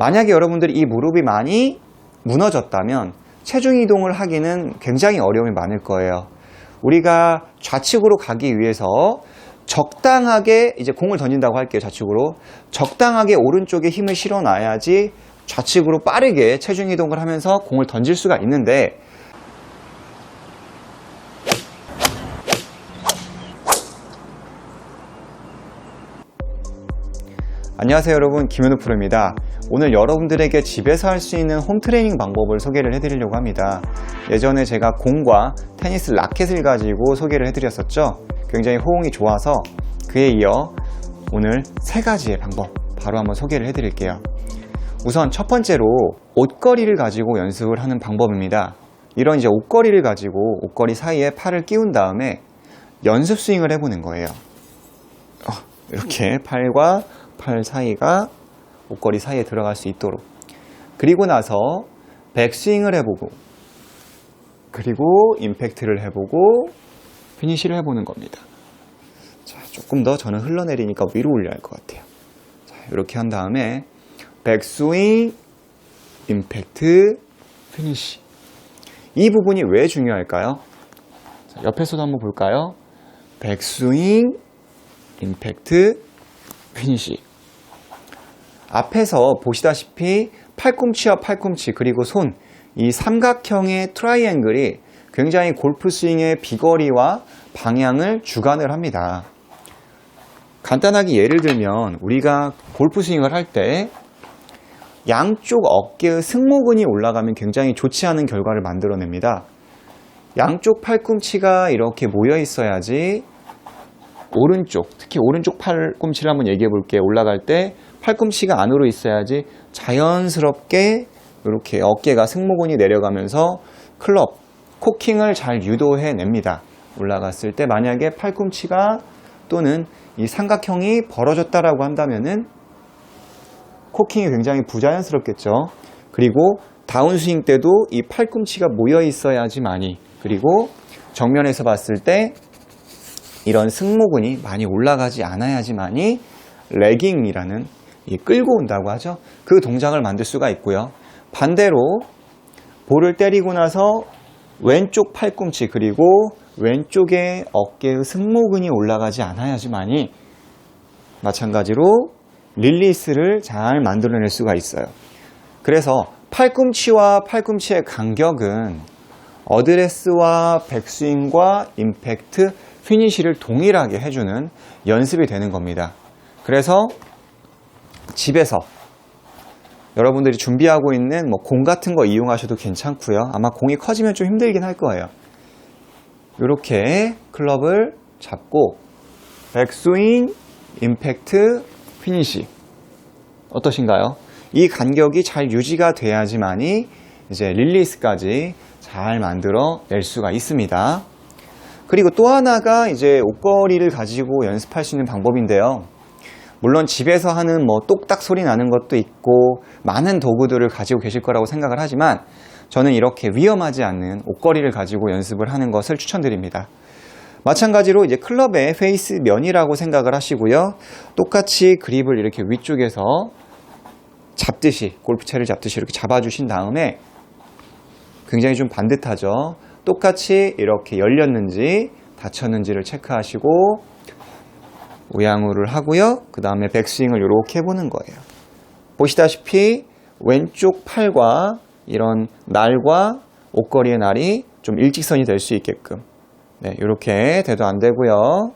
만약에 여러분들이 이 무릎이 많이 무너졌다면 체중 이동을 하기는 굉장히 어려움이 많을 거예요. 우리가 좌측으로 가기 위해서 적당하게 이제 공을 던진다고 할게요. 좌측으로 적당하게 오른쪽에 힘을 실어 놔야지 좌측으로 빠르게 체중 이동을 하면서 공을 던질 수가 있는데, 안녕하세요 여러분, 김현우 프로입니다. 오늘 여러분들에게 집에서 할 수 있는 홈트레이닝 방법을 소개를 해드리려고 합니다. 예전에 제가 공과 테니스 라켓을 가지고 소개를 해드렸었죠. 굉장히 호응이 좋아서 그에 이어 오늘 3가지의 방법 바로 한번 소개를 해드릴게요. 우선 첫 번째로 옷걸이를 가지고 연습을 하는 방법입니다. 이런 이제 옷걸이를 가지고 옷걸이 사이에 팔을 끼운 다음에 연습 스윙을 해보는 거예요. 이렇게 팔과 팔 사이가 옷걸이 사이에 들어갈 수 있도록, 그리고 나서 백스윙을 해보고, 그리고 임팩트를 해보고 피니시를 해보는 겁니다. 자, 조금 더 저는 흘러내리니까 위로 올려야 할 것 같아요. 자, 이렇게 한 다음에 백스윙, 임팩트, 피니시. 이 부분이 왜 중요할까요? 자, 옆에서도 한번 볼까요? 백스윙, 임팩트, 피니시. 앞에서 보시다시피 팔꿈치와 팔꿈치 그리고 손, 이 삼각형의 트라이앵글이 굉장히 골프 스윙의 비거리와 방향을 주관을 합니다. 간단하게 예를 들면 우리가 골프 스윙을 할 때 양쪽 어깨의 승모근이 올라가면 굉장히 좋지 않은 결과를 만들어냅니다. 양쪽 팔꿈치가 이렇게 모여 있어야지 오른쪽, 특히 오른쪽 팔꿈치를 한번 얘기해 볼게요. 올라갈 때 팔꿈치가 안으로 있어야지 자연스럽게 이렇게 어깨가 승모근이 내려가면서 클럽, 코킹을 잘 유도해 냅니다. 올라갔을 때 만약에 팔꿈치가 또는 이 삼각형이 벌어졌다라고 한다면은 코킹이 굉장히 부자연스럽겠죠. 그리고 다운스윙 때도 이 팔꿈치가 모여 있어야지만이, 그리고 정면에서 봤을 때 이런 승모근이 많이 올라가지 않아야지만이 레깅이라는, 이 끌고 온다고 하죠. 그 동작을 만들 수가 있고요. 반대로 볼을 때리고 나서 왼쪽 팔꿈치 그리고 왼쪽에 어깨의 승모근이 올라가지 않아야지만이 마찬가지로 릴리스를 잘 만들어낼 수가 있어요. 그래서 팔꿈치와 팔꿈치의 간격은 어드레스와 백스윙과 임팩트, 피니시를 동일하게 해주는 연습이 되는 겁니다. 그래서 집에서 여러분들이 준비하고 있는 공 같은 거 이용하셔도 괜찮고요. 아마 공이 커지면 좀 힘들긴 할 거예요. 이렇게 클럽을 잡고 백스윙, 임팩트, 피니시. 어떠신가요? 이 간격이 잘 유지가 돼야지만이 이제 릴리스까지 잘 만들어 낼 수가 있습니다. 그리고 또 하나가 이제 옷걸이를 가지고 연습할 수 있는 방법인데요. 물론 집에서 하는 똑딱 소리 나는 것도 있고 많은 도구들을 가지고 계실 거라고 생각을 하지만 저는 이렇게 위험하지 않는 옷걸이를 가지고 연습을 하는 것을 추천드립니다. 마찬가지로 이제 클럽의 페이스 면이라고 생각을 하시고요. 똑같이 그립을 이렇게 위쪽에서 잡듯이, 골프채를 잡듯이 이렇게 잡아주신 다음에 굉장히 좀 반듯하죠. 똑같이 이렇게 열렸는지 닫혔는지를 체크하시고 우양우를 하고요. 그 다음에 백스윙을 이렇게 해보는 거예요. 보시다시피 왼쪽 팔과 이런 날과 옷걸이의 날이 좀 일직선이 될 수 있게끔, 네, 이렇게 돼도 안 되고요.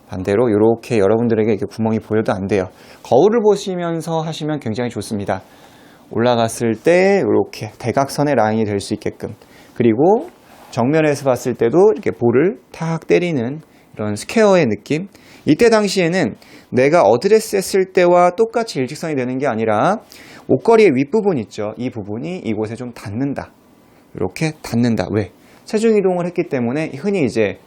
반대로 이렇게 여러분들에게 이렇게 구멍이 보여도 안 돼요. 거울을 보시면서 하시면 굉장히 좋습니다. 올라갔을 때 이렇게 대각선의 라인이 될 수 있게끔, 그리고 정면에서 봤을 때도 이렇게 볼을 탁 때리는 이런 스퀘어의 느낌. 이때 당시에는 내가 어드레스 했을 때와 똑같이 일직선이 되는 게 아니라 옷걸이의 윗부분 있죠. 이 부분이 이곳에 좀 닿는다. 이렇게 닿는다. 왜? 체중 이동을 했기 때문에 흔히 이제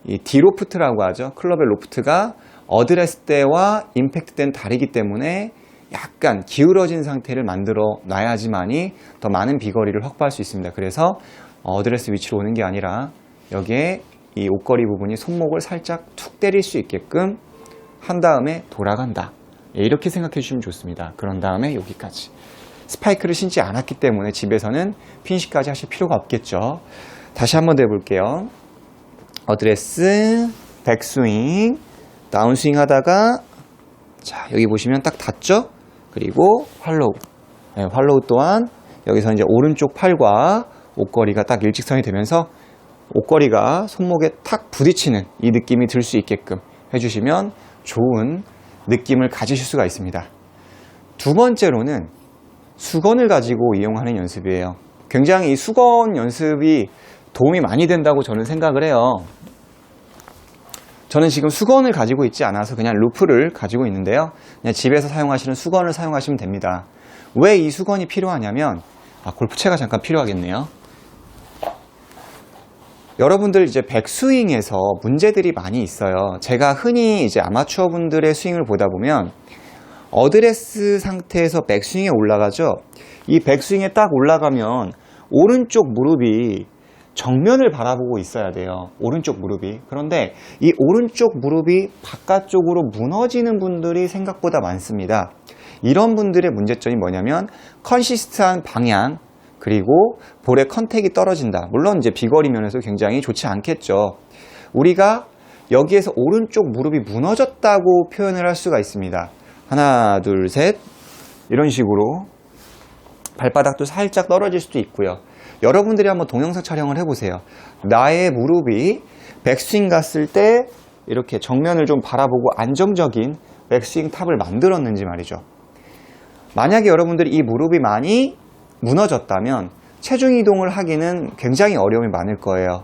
이 디로프트라고 하죠. 클럽의 로프트가 어드레스 때와 임팩트 때는 다르기 때문에 약간 기울어진 상태를 만들어 놔야지만이 더 많은 비거리를 확보할 수 있습니다. 그래서 어드레스 위치로 오는 게 아니라 여기에 이 옷걸이 부분이 손목을 살짝 툭 때릴 수 있게끔 한 다음에 돌아간다. 이렇게 생각해 주시면 좋습니다. 그런 다음에 여기까지. 스파이크를 신지 않았기 때문에 집에서는 피니시까지 하실 필요가 없겠죠. 다시 한번 더 해볼게요. 어드레스, 백스윙, 다운스윙 하다가 자 여기 보시면 딱 닿죠? 그리고 활로우. 네, 활로우 또한 여기서 이제 오른쪽 팔과 옷걸이가 딱 일직선이 되면서 옷걸이가 손목에 탁 부딪히는 이 느낌이 들 수 있게끔 해주시면 좋은 느낌을 가지실 수가 있습니다. 두 번째로는 수건을 가지고 이용하는 연습이에요. 굉장히 이 수건 연습이 도움이 많이 된다고 저는 생각을 해요. 저는 지금 수건을 가지고 있지 않아서 그냥 루프를 가지고 있는데요. 그냥 집에서 사용하시는 수건을 사용하시면 됩니다. 왜 이 수건이 필요하냐면 골프채가 잠깐 필요하겠네요. 여러분들 이제 백스윙에서 문제들이 많이 있어요. 제가 흔히 이제 아마추어 분들의 스윙을 보다 보면 어드레스 상태에서 백스윙에 올라가죠. 이 백스윙에 딱 올라가면 오른쪽 무릎이 정면을 바라보고 있어야 돼요. 오른쪽 무릎이. 그런데 이 오른쪽 무릎이 바깥쪽으로 무너지는 분들이 생각보다 많습니다. 이런 분들의 문제점이 뭐냐면 컨시스트한 방향 그리고 볼의 컨택이 떨어진다. 물론 이제 비거리 면에서 굉장히 좋지 않겠죠. 우리가 여기에서 오른쪽 무릎이 무너졌다고 표현을 할 수가 있습니다. 하나, 둘, 셋 이런 식으로 발바닥도 살짝 떨어질 수도 있고요. 여러분들이 한번 동영상 촬영을 해보세요. 나의 무릎이 백스윙 갔을 때 이렇게 정면을 좀 바라보고 안정적인 백스윙 탑을 만들었는지 말이죠. 만약에 여러분들이 이 무릎이 많이 무너졌다면 체중 이동을 하기는 굉장히 어려움이 많을 거예요.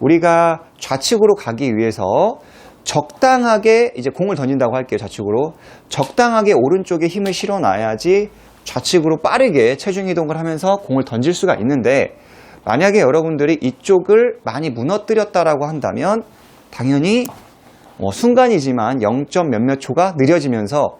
우리가 좌측으로 가기 위해서 적당하게 이제 공을 던진다고 할게요. 좌측으로 적당하게 오른쪽에 힘을 실어 놔야지 좌측으로 빠르게 체중 이동을 하면서 공을 던질 수가 있는데 만약에 여러분들이 이쪽을 많이 무너뜨렸다라고 한다면 당연히 순간이지만 0. 몇몇 초가 느려지면서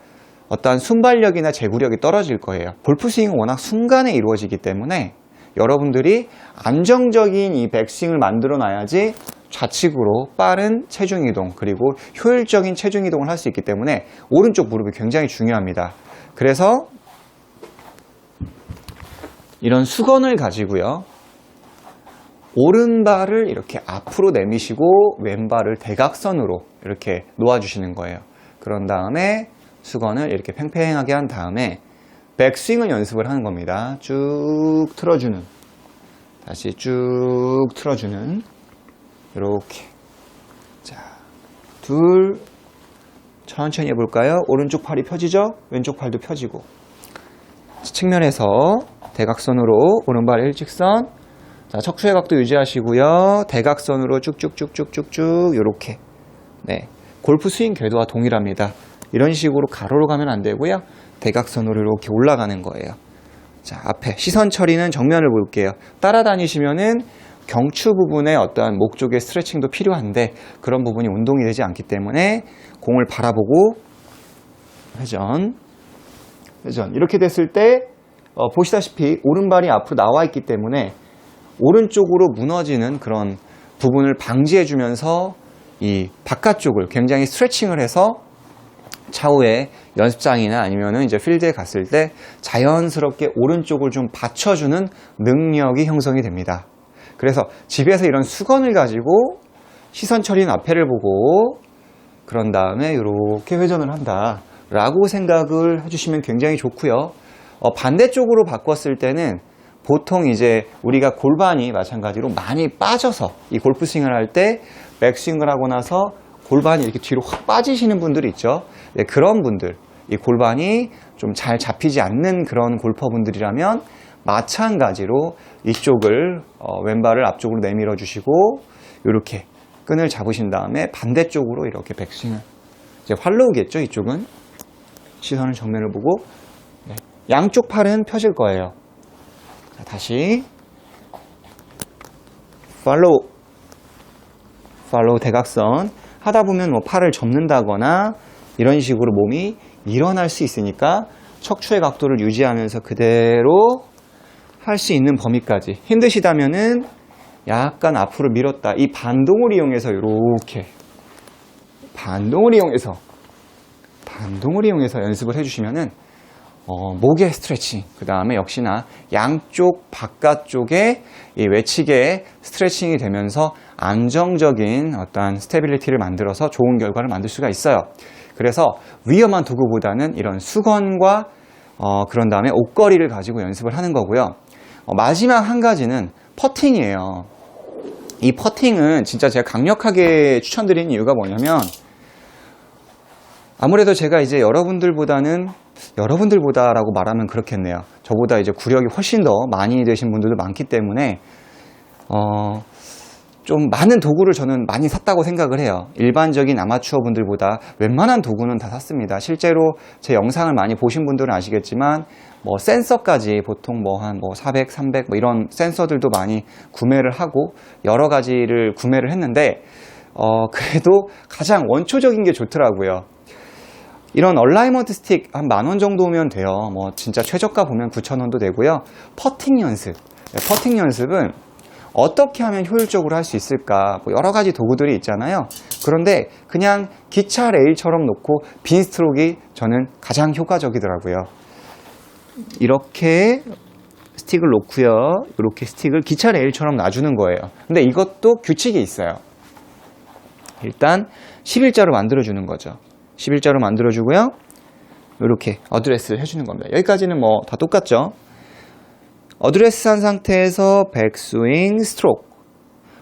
어떠한 순발력이나 제구력이 떨어질 거예요. 골프 스윙은 워낙 순간에 이루어지기 때문에 여러분들이 안정적인 이 백스윙을 만들어 놔야지 좌측으로 빠른 체중 이동 그리고 효율적인 체중 이동을 할 수 있기 때문에 오른쪽 무릎이 굉장히 중요합니다. 그래서 이런 수건을 가지고요. 오른발을 이렇게 앞으로 내미시고 왼발을 대각선으로 이렇게 놓아주시는 거예요. 그런 다음에 수건을 이렇게 팽팽하게 한 다음에 백스윙을 연습을 하는 겁니다. 쭉 틀어주는, 다시 쭉 틀어주는, 이렇게. 자, 둘, 천천히 해볼까요? 오른쪽 팔이 펴지죠? 왼쪽 팔도 펴지고. 측면에서 대각선으로 오른발 일직선. 자, 척추의 각도 유지하시고요. 대각선으로 쭉쭉쭉쭉쭉쭉 이렇게. 네, 골프 스윙 궤도와 동일합니다. 이런 식으로 가로로 가면 안 되고요. 대각선으로 이렇게 올라가는 거예요. 자, 앞에 시선 처리는 정면을 볼게요. 따라다니시면은 경추 부분에 어떠한 목 쪽의 스트레칭도 필요한데 그런 부분이 운동이 되지 않기 때문에 공을 바라보고 회전 이렇게 됐을 때 보시다시피 오른발이 앞으로 나와 있기 때문에 오른쪽으로 무너지는 그런 부분을 방지해 주면서 이 바깥쪽을 굉장히 스트레칭을 해서 차후에 연습장이나 아니면은 이제 필드에 갔을 때 자연스럽게 오른쪽을 좀 받쳐주는 능력이 형성이 됩니다. 그래서 집에서 이런 수건을 가지고 시선 처리는 앞에를 보고 그런 다음에 이렇게 회전을 한다 라고 생각을 해주시면 굉장히 좋고요. 반대쪽으로 바꿨을 때는 보통 이제 우리가 골반이 마찬가지로 많이 빠져서 이 골프 스윙을 할 때 백스윙을 하고 나서 골반이 이렇게 뒤로 확 빠지시는 분들이 있죠. 네, 그런 분들, 이 골반이 좀 잘 잡히지 않는 그런 골퍼분들이라면 마찬가지로 이쪽을 왼발을 앞쪽으로 내밀어 주시고 이렇게 끈을 잡으신 다음에 반대쪽으로 이렇게 백스윙을 이제 활로우겠죠. 이쪽은 시선을 정면을 보고 네, 양쪽 팔은 펴질 거예요. 자, 다시 팔로우 대각선 하다 보면 뭐 팔을 접는다거나 이런 식으로 몸이 일어날 수 있으니까 척추의 각도를 유지하면서 그대로 할 수 있는 범위까지. 힘드시다면은 약간 앞으로 밀었다. 이 반동을 이용해서 이렇게 반동을 이용해서 연습을 해주시면은 목의 스트레칭, 그 다음에 역시나 양쪽 바깥쪽에 이 외측에 스트레칭이 되면서 안정적인 어떤 스테빌리티를 만들어서 좋은 결과를 만들 수가 있어요. 그래서 위험한 도구보다는 이런 수건과 그런 다음에 옷걸이를 가지고 연습을 하는 거고요. 마지막 한 가지는 퍼팅이에요. 이 퍼팅은 진짜 제가 강력하게 추천드리는 이유가 뭐냐면, 아무래도 제가 이제 여러분들보다라고 말하면 그렇겠네요. 저보다 이제 구력이 훨씬 더 많이 되신 분들도 많기 때문에 좀 많은 도구를 저는 많이 샀다고 생각을 해요. 일반적인 아마추어 분들보다 웬만한 도구는 다 샀습니다. 실제로 제 영상을 많이 보신 분들은 아시겠지만 뭐 센서까지 보통 뭐 한 400, 300 뭐 이런 센서들도 많이 구매를 하고 여러 가지를 구매를 했는데 그래도 가장 원초적인 게 좋더라고요. 이런 얼라이먼트 스틱 한 10,000원 정도면 돼요. 뭐 진짜 최저가 보면 9,000원도 되고요. 퍼팅 연습은 어떻게 하면 효율적으로 할 수 있을까? 뭐 여러 가지 도구들이 있잖아요. 그런데 그냥 기차 레일처럼 놓고 빈 스트로크가 저는 가장 효과적이더라고요. 이렇게 스틱을 놓고요. 이렇게 스틱을 기차 레일처럼 놔주는 거예요. 근데 이것도 규칙이 있어요. 일단 11자로 만들어주는 거죠. 11자로 만들어주고요. 이렇게 어드레스를 해주는 겁니다. 여기까지는 뭐 다 똑같죠. 어드레스 한 상태에서 백스윙 스트로크.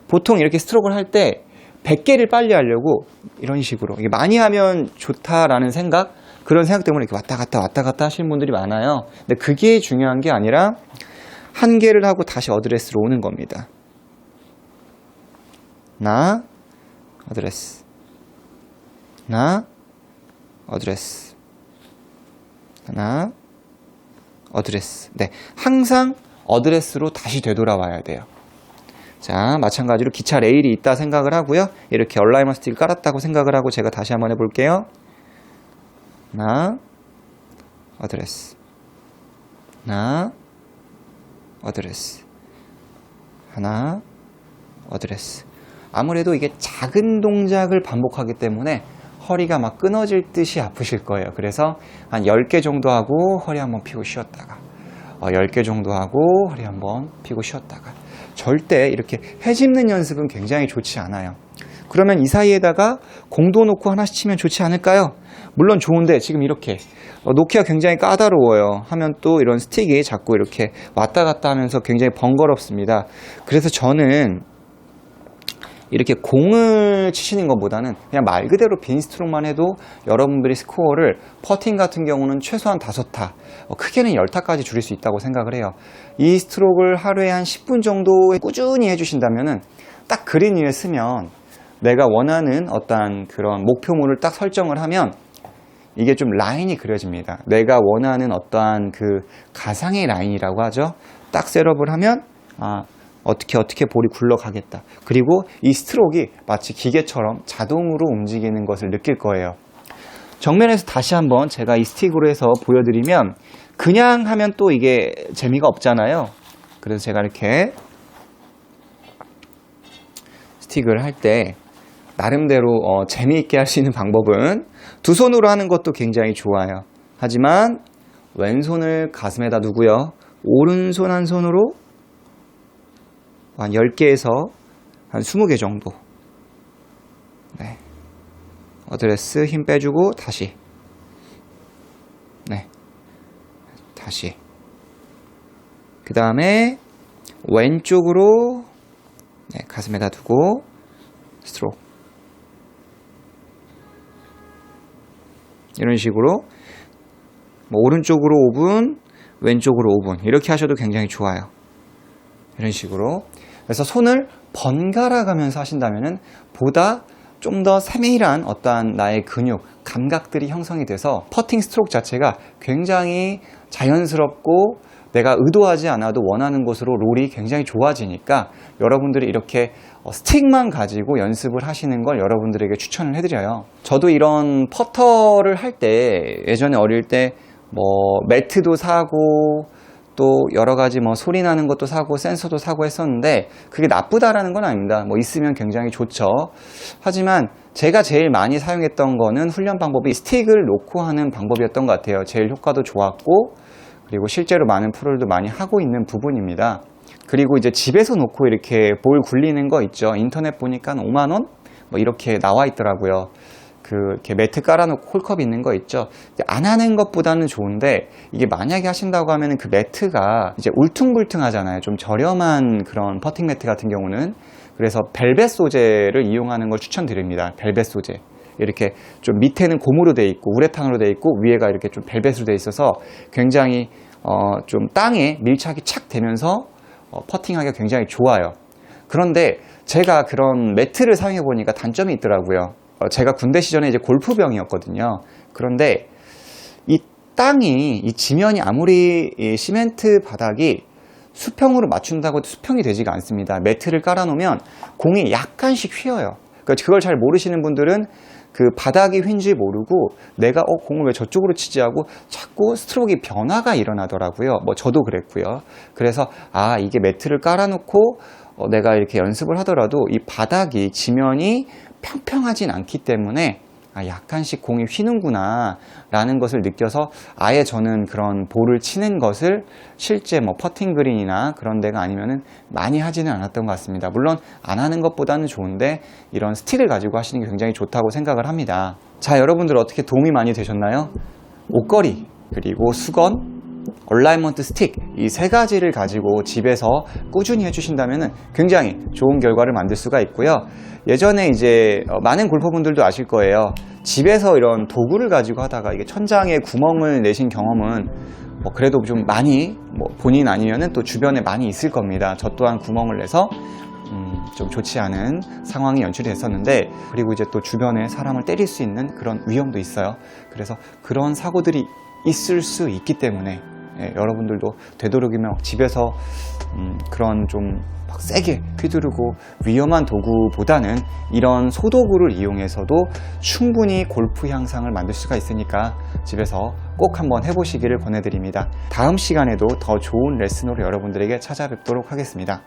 보통 이렇게 스트로크를 할 때 100개를 빨리 하려고 이런 식으로 이게 많이 하면 좋다라는 생각, 그런 생각 때문에 이렇게 왔다 갔다 하시는 분들이 많아요. 근데 그게 중요한 게 아니라 한 개를 하고 다시 어드레스로 오는 겁니다. 하나, 어드레스. 하나, 어드레스. 하나, 어드레스. 네, 항상 어드레스로 다시 되돌아와야 돼요. 자, 마찬가지로 기차 레일이 있다 생각을 하고요. 이렇게 얼라이먼 스틱을 깔았다고 생각을 하고 제가 다시 한번 해볼게요. 하나, 어드레스. 하나, 어드레스. 하나, 어드레스. 아무래도 이게 작은 동작을 반복하기 때문에 허리가 막 끊어질 듯이 아프실 거예요. 그래서 한 10개 정도 하고 허리 한번 펴고 쉬었다가 10개 정도 하고 허리 한번 펴고 쉬었다가. 절대 이렇게 헤집는 연습은 굉장히 좋지 않아요. 그러면 이 사이에다가 공도 놓고 하나씩 치면 좋지 않을까요? 물론 좋은데 지금 이렇게 놓기가 굉장히 까다로워요. 하면 또 이런 스틱이 자꾸 이렇게 왔다 갔다 하면서 굉장히 번거롭습니다. 그래서 저는 이렇게 공을 치시는 것보다는 그냥 말 그대로 빈 스트로크만 해도 여러분들이 스코어를 퍼팅 같은 경우는 최소한 5타, 크게는 10타까지 줄일 수 있다고 생각을 해요. 이 스트로크를 하루에 한 10분 정도 꾸준히 해주신다면은 딱 그린 위에 쓰면 내가 원하는 어떤 그런 목표물을 딱 설정을 하면 이게 좀 라인이 그려집니다. 내가 원하는 어떠한 그 가상의 라인이라고 하죠. 딱 셋업을 하면 어떻게 볼이 굴러가겠다. 그리고 이 스트로크가 마치 기계처럼 자동으로 움직이는 것을 느낄 거예요. 정면에서 다시 한번 제가 이 스틱으로 해서 보여드리면 그냥 하면 또 이게 재미가 없잖아요. 그래서 제가 이렇게 스틱을 할 때 나름대로 재미있게 할 수 있는 방법은 두 손으로 하는 것도 굉장히 좋아요. 하지만 왼손을 가슴에다 두고요. 오른손 한 손으로 한 10개에서 한 20개 정도. 네. 어드레스 힘 빼주고 다시. 네. 다시. 그 다음에 왼쪽으로 네, 가슴에다 두고 스트로크. 이런 식으로 뭐 오른쪽으로 5분, 왼쪽으로 5분 이렇게 하셔도 굉장히 좋아요. 이런 식으로. 그래서 손을 번갈아 가면서 하신다면은 보다 좀 더 세밀한 어떠한 나의 근육, 감각들이 형성이 돼서 퍼팅 스트로크 자체가 굉장히 자연스럽고 내가 의도하지 않아도 원하는 곳으로 롤이 굉장히 좋아지니까 여러분들이 이렇게 스틱만 가지고 연습을 하시는 걸 여러분들에게 추천을 해드려요. 저도 이런 퍼터를 할 때 예전에 어릴 때 뭐 매트도 사고 또 여러 가지 뭐 소리 나는 것도 사고 센서도 사고 했었는데 그게 나쁘다라는 건 아닙니다. 뭐 있으면 굉장히 좋죠. 하지만 제가 제일 많이 사용했던 거는 훈련 방법이 스틱을 놓고 하는 방법이었던 것 같아요. 제일 효과도 좋았고 그리고 실제로 많은 프로들도 많이 하고 있는 부분입니다. 그리고 이제 집에서 놓고 이렇게 볼 굴리는 거 있죠. 인터넷 보니까 5만 원? 뭐 이렇게 나와 있더라고요. 이렇게 매트 깔아놓고 홀컵 있는 거 있죠. 안 하는 것보다는 좋은데 이게 만약에 하신다고 하면 그 매트가 이제 울퉁불퉁하잖아요. 좀 저렴한 그런 퍼팅 매트 같은 경우는. 그래서 벨벳 소재를 이용하는 걸 추천드립니다. 벨벳 소재. 이렇게 좀 밑에는 고무로 돼 있고 우레탄으로 돼 있고 위에가 이렇게 좀 벨벳으로 돼 있어서 굉장히 좀 땅에 밀착이 착 되면서 퍼팅하기가 굉장히 좋아요. 그런데 제가 그런 매트를 사용해 보니까 단점이 있더라고요. 제가 군대 시절에 이제 골프병이었거든요. 그런데 이 땅이, 이 지면이 아무리 이 시멘트 바닥이 수평으로 맞춘다고 해도 수평이 되지가 않습니다. 매트를 깔아놓으면 공이 약간씩 휘어요. 그러니까 그걸 잘 모르시는 분들은 그 바닥이 휜지 모르고 내가 공을 왜 저쪽으로 치지 하고 자꾸 스트로크 변화가 일어나더라고요. 뭐 저도 그랬고요. 그래서 이게 매트를 깔아놓고 내가 이렇게 연습을 하더라도 이 바닥이 지면이 평평하진 않기 때문에 약간씩 공이 휘는구나 라는 것을 느껴서 아예 저는 그런 볼을 치는 것을 실제 뭐 퍼팅 그린이나 그런 데가 아니면은 많이 하지는 않았던 것 같습니다. 물론 안 하는 것보다는 좋은데 이런 스틱을 가지고 하시는 게 굉장히 좋다고 생각을 합니다. 자, 여러분들 어떻게 도움이 많이 되셨나요? 옷걸이 그리고 수건 얼라이먼트 스틱 이 세 가지를 가지고 집에서 꾸준히 해주신다면 굉장히 좋은 결과를 만들 수가 있고요. 예전에 이제 많은 골퍼분들도 아실 거예요. 집에서 이런 도구를 가지고 하다가 이게 천장에 구멍을 내신 경험은 뭐 그래도 좀 많이 뭐 본인 아니면은 또 주변에 많이 있을 겁니다. 저 또한 구멍을 내서 좀 좋지 않은 상황이 연출이 됐었는데 그리고 이제 또 주변에 사람을 때릴 수 있는 그런 위험도 있어요. 그래서 그런 사고들이 있을 수 있기 때문에 여러분들도 되도록이면 집에서 그런 좀 막 세게 휘두르고 위험한 도구보다는 이런 소도구를 이용해서도 충분히 골프 향상을 만들 수가 있으니까 집에서 꼭 한번 해보시기를 권해드립니다. 다음 시간에도 더 좋은 레슨으로 여러분들에게 찾아뵙도록 하겠습니다.